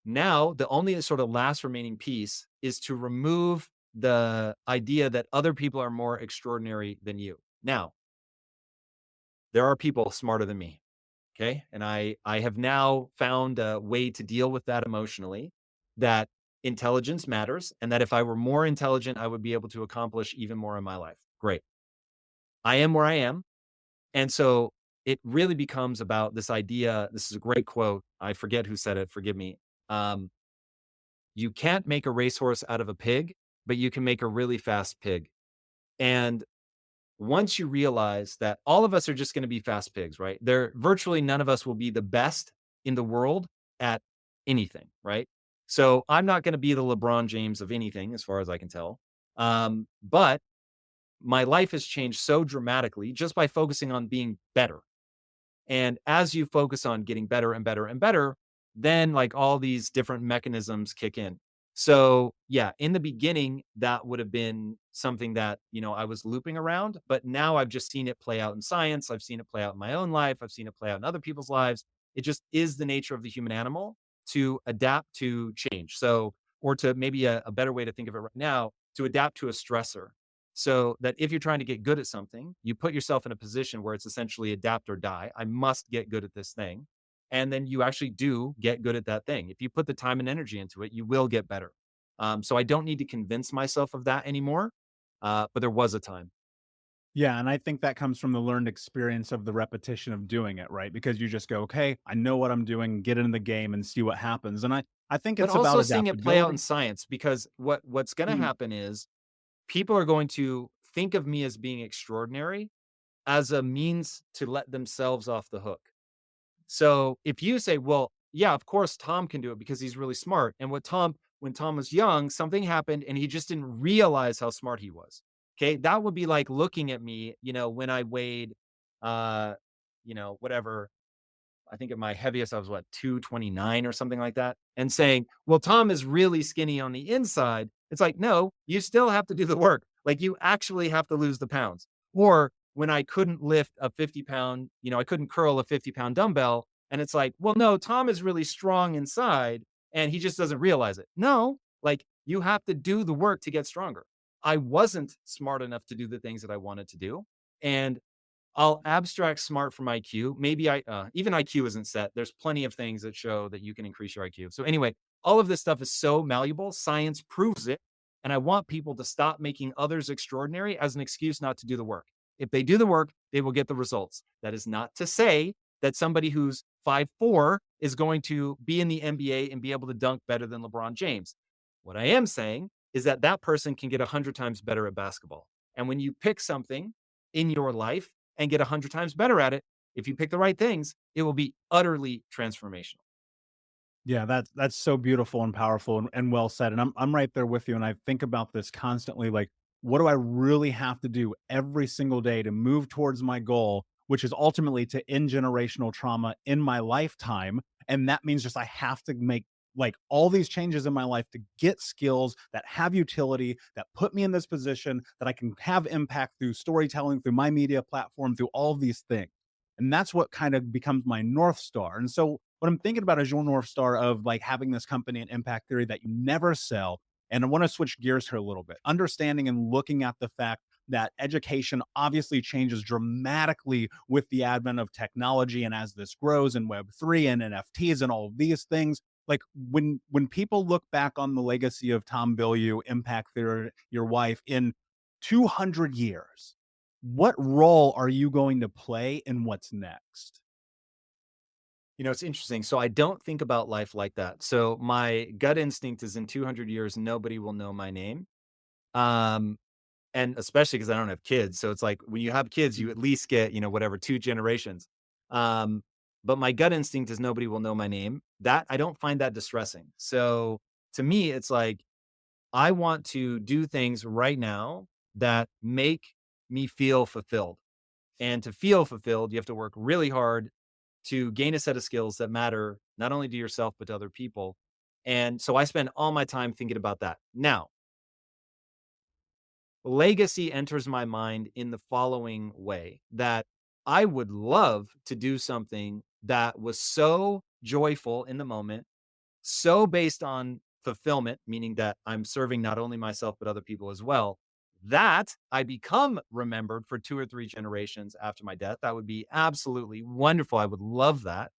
now, the only sort of last remaining piece is to remove the idea that other people are more extraordinary than you. Now, there are people smarter than me. Okay. And I have now found a way to deal with that emotionally, that intelligence matters. And that if I were more intelligent, I would be able to accomplish even more in my life. Great. I am where I am. And so it really becomes about this idea. This is a great quote. I forget who said it. Forgive me. Um, You can't make a racehorse out of a pig, but you can make a really fast pig. And once you realize that all of us are just going to be fast pigs, right? There virtually none of us will be the best in the world at anything, right? So I'm not going to be the LeBron James of anything as far as I can tell. But my life has changed so dramatically just by focusing on being better. And as you focus on getting better and better and better, then like all these different mechanisms kick in. So, yeah, in the beginning, that would have been something that, I was looping around, but now I've just seen it play out in science. I've seen it play out in my own life. I've seen it play out in other people's lives. It just is the nature of the human animal to adapt to change. So, or to maybe a better way to think of it right now, to adapt to a stressor. So that if you're trying to get good at something, you put yourself in a position where it's essentially adapt or die. I must get good at this thing. And then you actually do get good at that thing. If you put the time and energy into it, you will get better. So I don't need to convince myself of that anymore. But there was a time. Yeah, and I think that comes from the learned experience of the repetition of doing it, right? Because you just go, "Okay, I know what I'm doing, get in the game and see what happens." And I think But it's about also seeing it play out in adaptability. science, because what's going to Mm, happen is people are going to think of me as being extraordinary as a means to let themselves off the hook. So if you say, well, yeah, of course Tom can do it because he's really smart. And when Tom was young, something happened and he just didn't realize how smart he was. Okay. That would be like looking at me, when I weighed, uh, whatever, I think at my heaviest, I was what, 229 or something like that, and saying, well, Tom is really skinny on the inside. It's like, no, you still have to do the work. Like you actually have to lose the pounds. Or when I couldn't lift a 50-pound, I couldn't curl a 50-pound dumbbell. And it's like, well, no, Tom is really strong inside and he just doesn't realize it. No, like you have to do the work to get stronger. I wasn't smart enough to do the things that I wanted to do. And I'll abstract smart from IQ. Maybe even IQ isn't set. There's plenty of things that show that you can increase your IQ. So anyway, all of this stuff is so malleable. Science proves it. And I want people to stop making others extraordinary as an excuse not to do the work. If they do the work, they will get the results. That is not to say that somebody who's 5'4" is going to be in the NBA and be able to dunk better than LeBron James. What I am saying is that that person can get 100 times better at basketball. And when you pick something in your life and get 100 times better at it, if you pick the right things, it will be utterly transformational. yeah, that's so beautiful and powerful and well said. And I'm right there with you. And I think about this constantly. Like, what do I really have to do every single day to move towards my goal, which is ultimately to end generational trauma in my lifetime? And that means just I have to make like all these changes in my life to get skills that have utility, that put me in this position, that I can have impact through storytelling, through my media platform, through all of these things. And that's what kind of becomes my North Star. And so what I'm thinking about is your North Star of like having this company and impact theory that you never sell. And I want to switch gears here a little bit, understanding and looking at the fact that education obviously changes dramatically with the advent of technology. And as this grows in Web3 and NFTs and all of these things, like when people look back on the legacy of Tom Bilyeu, impact theory, your wife, in 200 years, what role are you going to play in what's next? It's interesting. So I don't think about life like that. So my gut instinct is in 200 years, nobody will know my name. Um, and especially because I don't have kids. So it's like when you have kids, you at least get, whatever, two generations. Um, but my gut instinct is nobody will know my name. That I don't find that distressing. So to me, it's like I want to do things right now that make me feel fulfilled. And to feel fulfilled, you have to work really hard to gain a set of skills that matter not only to yourself, but to other people. And so I spend all my time thinking about that. Now, legacy enters my mind in the following way, that I would love to do something that was so joyful in the moment, so based on fulfillment, meaning that I'm serving not only myself, but other people as well, that I become remembered for 2 or 3 generations after my death. That would be absolutely wonderful. I would love that.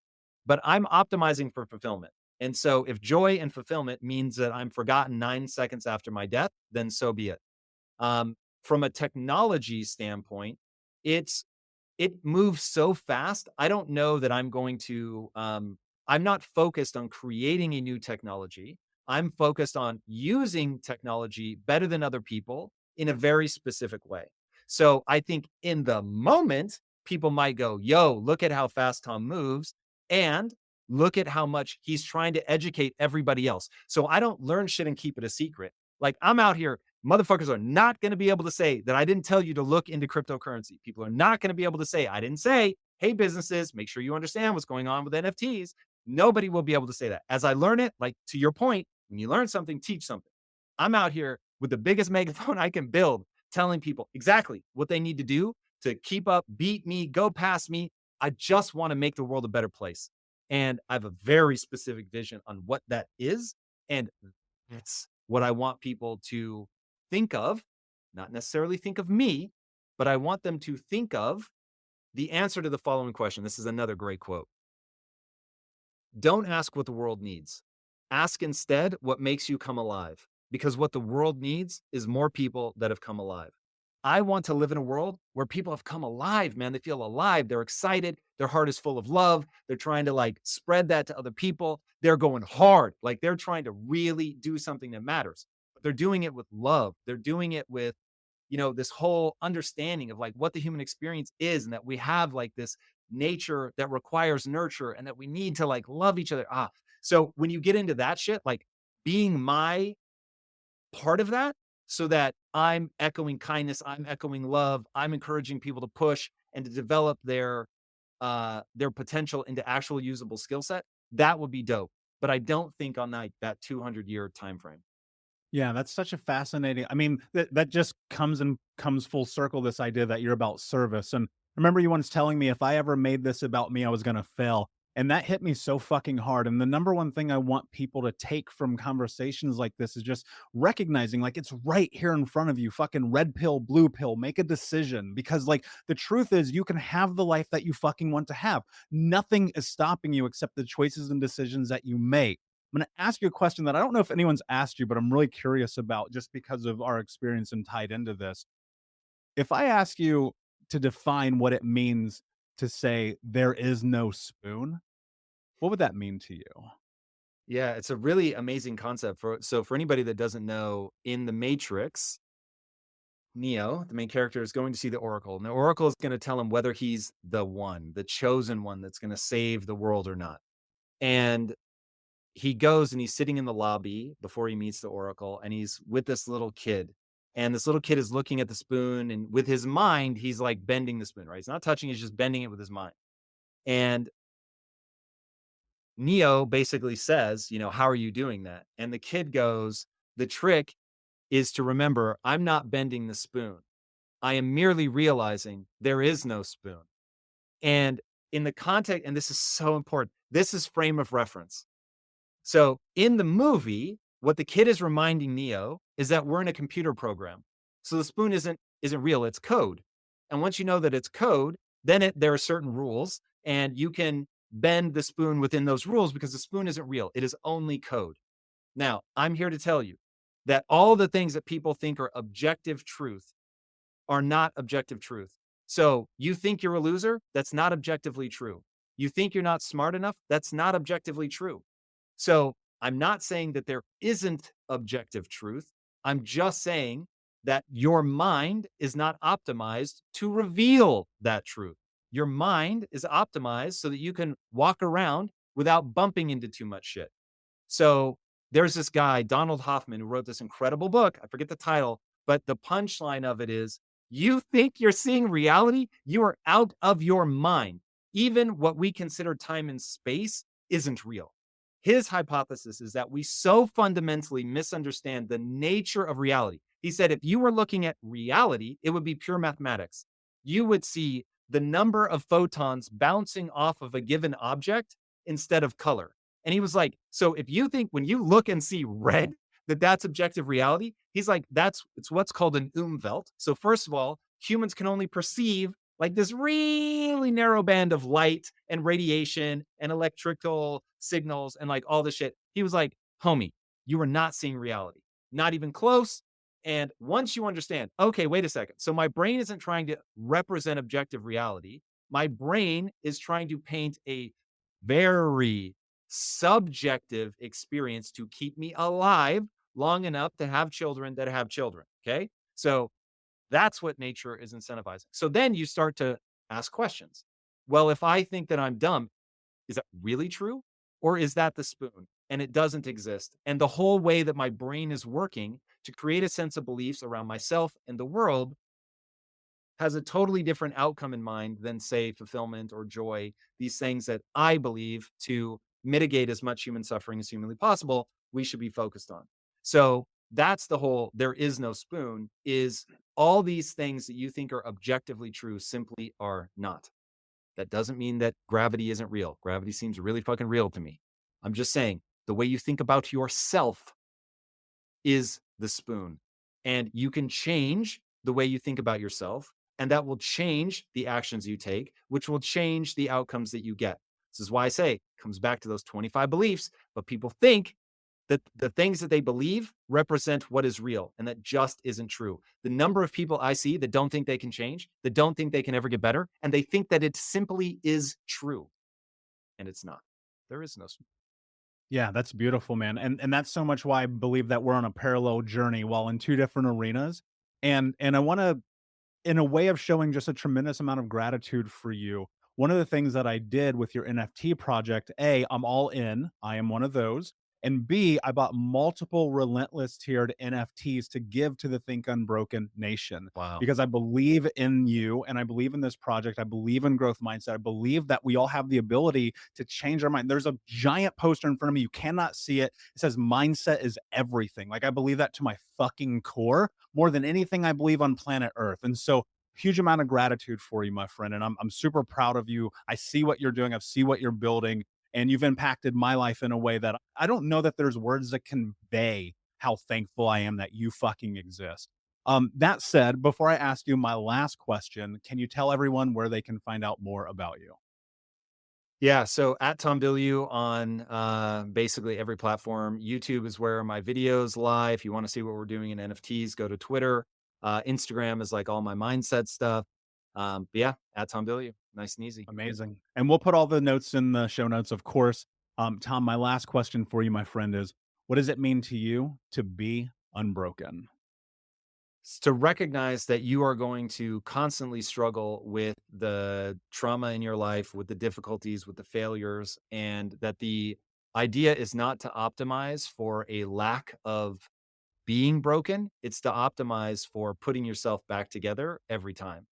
But I'm optimizing for fulfillment. And so if joy and fulfillment means that I'm forgotten 9 seconds after my death, then so be it. From a technology standpoint, it's it moves so fast. I don't know that I'm going to I'm not focused on creating a new technology. I'm focused on using technology better than other people in a very specific way. So I think in the moment, people might go, yo, look at how fast Tom moves. And look at how much he's trying to educate everybody else. So I don't learn shit and keep it a secret. Like I'm out here, motherfuckers are not going to be able to say that I didn't tell you to look into cryptocurrency. People are not going to be able to say, I didn't say, hey, businesses, make sure you understand what's going on with NFTs. Nobody will be able to say that. As I learn it, like to your point, when you learn something, teach something. I'm out here with the biggest megaphone I can build, telling people exactly what they need to do to keep up, beat me, go past me. I just want to make the world a better place. And I have a very specific vision on what that is. And that's what I want people to think of, not necessarily think of me, but I want them to think of the answer to the following question. This is another great quote. Don't ask what the world needs. Ask instead what makes you come alive, because what the world needs is more people that have come alive. I want to live in a world where people have come alive, man. They feel alive. They're excited. Their heart is full of love. They're trying to like spread that to other people. They're going hard. Like they're trying to really do something that matters. But they're doing it with love. They're doing it with, this whole understanding of like what the human experience is, and that we have like this nature that requires nurture and that we need to like love each other. So when you get into that shit, like being my part of that, so that I'm echoing kindness, I'm echoing love, I'm encouraging people to push and to develop their potential into actual usable skill set, that would be dope. But I don't think on that 200-year time frame. Yeah, that's such a fascinating. I mean, that just comes full circle. This idea that you're about service. And I remember you once telling me if I ever made this about me, I was gonna fail. And that hit me so fucking hard. And the number one thing I want people to take from conversations like this is just recognizing like it's right here in front of you. Fucking red pill, blue pill, make a decision. Because like the truth is you can have the life that you fucking want to have. Nothing is stopping you except the choices and decisions that you make. I'm going to ask you a question that I don't know if anyone's asked you, but I'm really curious about just because of our experience and tied into this. If I ask you to define what it means to say there is no spoon, what would that mean to you? Yeah, it's a really amazing concept. For anybody that doesn't know, in the Matrix, Neo, the main character, is going to see the Oracle, and the Oracle is going to tell him whether he's the one, the chosen one that's going to save the world or not. And he goes and he's sitting in the lobby before he meets the Oracle, and he's with this little kid. And this little kid is looking at the spoon, and with his mind, he's like bending the spoon, right? He's not touching, he's just bending it with his mind. And Neo basically says, how are you doing that? And the kid goes, the trick is to remember, I'm not bending the spoon. I am merely realizing there is no spoon. And in the context, and this is so important, this is frame of reference. So in the movie, what the kid is reminding Neo is that we're in a computer program. So the spoon isn't real, it's code. And once you know that it's code, then there are certain rules, and you can bend the spoon within those rules because the spoon isn't real. It is only code. Now, I'm here to tell you that all the things that people think are objective truth are not objective truth. So you think you're a loser? That's not objectively true. You think you're not smart enough? That's not objectively true. So I'm not saying that there isn't objective truth. I'm just saying that your mind is not optimized to reveal that truth. Your mind is optimized so that you can walk around without bumping into too much shit. So there's this guy, Donald Hoffman, who wrote this incredible book. I forget the title, but the punchline of it is, you think you're seeing reality? You are out of your mind. Even what we consider time and space isn't real. His hypothesis is that we so fundamentally misunderstand the nature of reality. He said if you were looking at reality, it would be pure mathematics. You would see the number of photons bouncing off of a given object instead of color. And he was like, so if you think when you look and see red, that's objective reality, he's like, it's what's called an Umwelt. So first of all, humans can only perceive like this really narrow band of light and radiation and electrical signals and like all this shit. He was like, homie, you are not seeing reality, not even close. And once you understand, okay, wait a second. So my brain isn't trying to represent objective reality. My brain is trying to paint a very subjective experience to keep me alive long enough to have children that have children. Okay. So That's what nature is incentivizing. So then you start to ask questions. Well, if I think that I'm dumb, is that really true? Or is that the spoon? And it doesn't exist. And the whole way that my brain is working to create a sense of beliefs around myself and the world has a totally different outcome in mind than, say, fulfillment or joy, these things that I believe to mitigate as much human suffering as humanly possible, we should be focused on. So that's the whole there is no spoon, is all these things that you think are objectively true simply are not. That doesn't mean that gravity isn't real. Gravity seems really fucking real to me. I'm just saying the way you think about yourself is the spoon. And you can change the way you think about yourself, and that will change the actions you take, which will change the outcomes that you get. This is why I say it comes back to those 25 beliefs, but people think that the things that they believe represent what is real, and that just isn't true. The number of people I see that don't think they can change, that don't think they can ever get better, and they think that it simply is true, and it's not. There is no. Yeah, that's beautiful, man. And that's so much why I believe that we're on a parallel journey while in two different arenas. And I want to, in a way of showing just a tremendous amount of gratitude for you. One of the things that I did with your NFT project, A, I'm all in. I am one of those. And B, I bought multiple relentless tiered NFTs to give to the Think Unbroken Nation Wow. because I believe in you and I believe in this project. I believe in growth mindset. I believe that we all have the ability to change our mind. There's a giant poster in front of me. You cannot see it. It says mindset is everything. Like I believe that to my fucking core more than anything I believe on planet Earth. And so huge amount of gratitude for you, my friend. And I'm super proud of you. I see what you're doing. I see what you're building. And you've impacted my life in a way that I don't know that there's words that convey how thankful I am that you fucking exist. That said, before I ask you my last question, can you tell everyone where they can find out more about you? Yeah, so at Tom Bilyeu on basically every platform. YouTube is where my videos lie. If you want to see what we're doing in NFTs, go to Twitter. Instagram is like all my mindset stuff. But yeah, at Tom Bilyeu. Nice and easy. Amazing. And we'll put all the notes in the show notes, of course. Tom, my last question for you, my friend, is what does it mean to you to be unbroken? To recognize that you are going to constantly struggle with the trauma in your life, with the difficulties, with the failures, and that the idea is not to optimize for a lack of being broken. It's to optimize for putting yourself back together every time.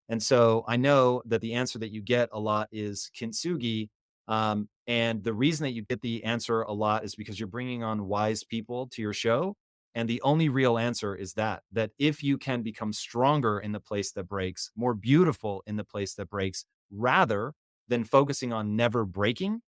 And so I know that the answer that you get a lot is kintsugi. And the reason that you get the answer a lot is because you're bringing on wise people to your show. And the only real answer is that if you can become stronger in the place that breaks, more beautiful in the place that breaks, rather than focusing on never breaking,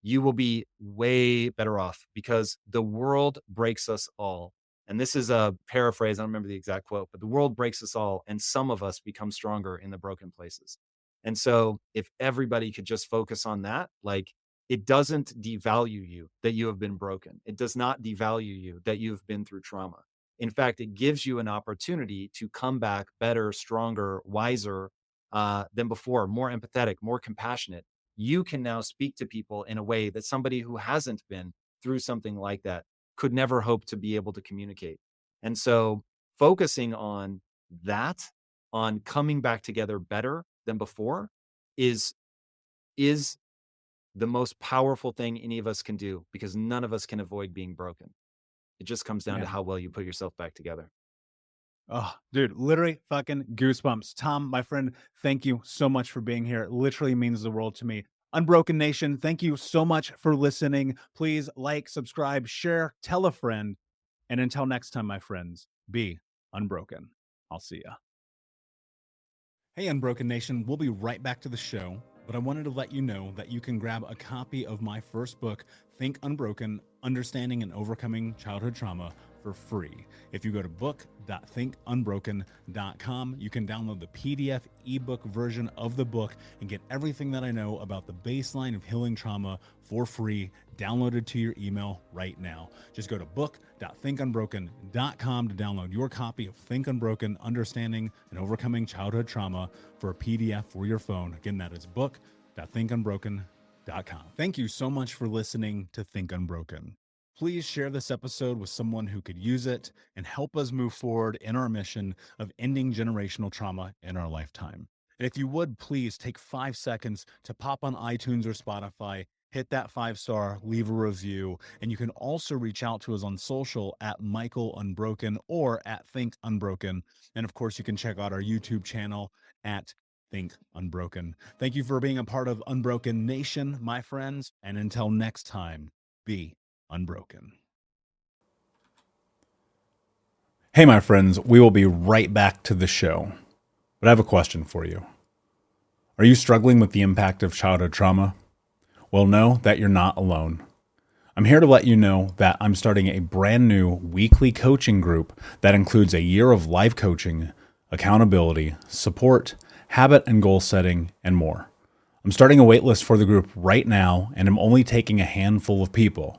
you will be way better off because the world breaks us all. And this is a paraphrase, I don't remember the exact quote, but the world breaks us all, and some of us become stronger in the broken places. And so, if everybody could just focus on that, like it doesn't devalue you that you have been broken. It does not devalue you that you've been through trauma. In fact, it gives you an opportunity to come back better, stronger, wiser than before, more empathetic, more compassionate. You can now speak to people in a way that somebody who hasn't been through something like that could never hope to be able to communicate. And so focusing on that, on coming back together better than before is is the most powerful thing any of us can do because none of us can avoid being broken. It just comes down to Man. how well you put yourself back together. Oh, dude, literally fucking goosebumps. Tom, my friend, thank you so much for being here. It literally means the world to me. Unbroken Nation, thank you so much for listening. Please like, subscribe, share, tell a friend. And until next time, my friends, be unbroken. I'll see ya. Hey, Unbroken Nation, we'll be right back to the show, but I wanted to let you know that you can grab a copy of my first book, Think Unbroken, Understanding and Overcoming Childhood Trauma, for free. If you go to book.thinkunbroken.com, you can download the PDF ebook version of the book and get everything that I know about the baseline of healing trauma for free, downloaded to your email right now. Just go to book.thinkunbroken.com to download your copy of Think Unbroken, Understanding and Overcoming Childhood Trauma for a PDF for your phone. Again, that is book.thinkunbroken.com. Thank you so much for listening to Think Unbroken. Please share this episode with someone who could use it and help us move forward in our mission of ending generational trauma in our lifetime. And if you would, please take 5 seconds to pop on iTunes or Spotify, hit that 5-star, leave a review, and you can also reach out to us on social at Michael Unbroken or at Think Unbroken. And of course, you can check out our YouTube channel at Think Unbroken. Thank you for being a part of Unbroken Nation, my friends. And until next time, be unbroken. Hey, my friends, we will be right back to the show. But I have a question for you. Are you struggling with the impact of childhood trauma? Well, know that you're not alone. I'm here to let you know that I'm starting a brand new weekly coaching group that includes a year of live coaching, accountability, support, habit and goal setting, and more. I'm starting a waitlist for the group right now, and I'm only taking a handful of people.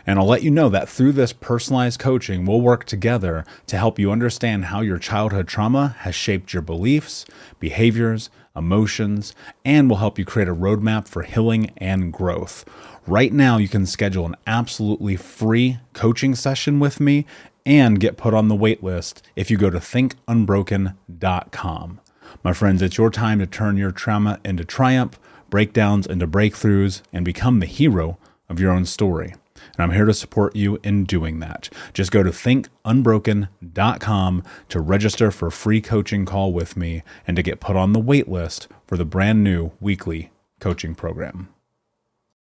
And I'll let you know that through this personalized coaching, we'll work together to help you understand how your childhood trauma has shaped your beliefs, behaviors, emotions, and will help you create a roadmap for healing and growth. Right now, you can schedule an absolutely free coaching session with me and get put on the wait list if you go to thinkunbroken.com. My friends, it's your time to turn your trauma into triumph, breakdowns into breakthroughs, and become the hero of your own story. And I'm here to support you in doing that. Just go to thinkunbroken.com to register for a free coaching call with me and to get put on the wait list for the brand new weekly coaching program.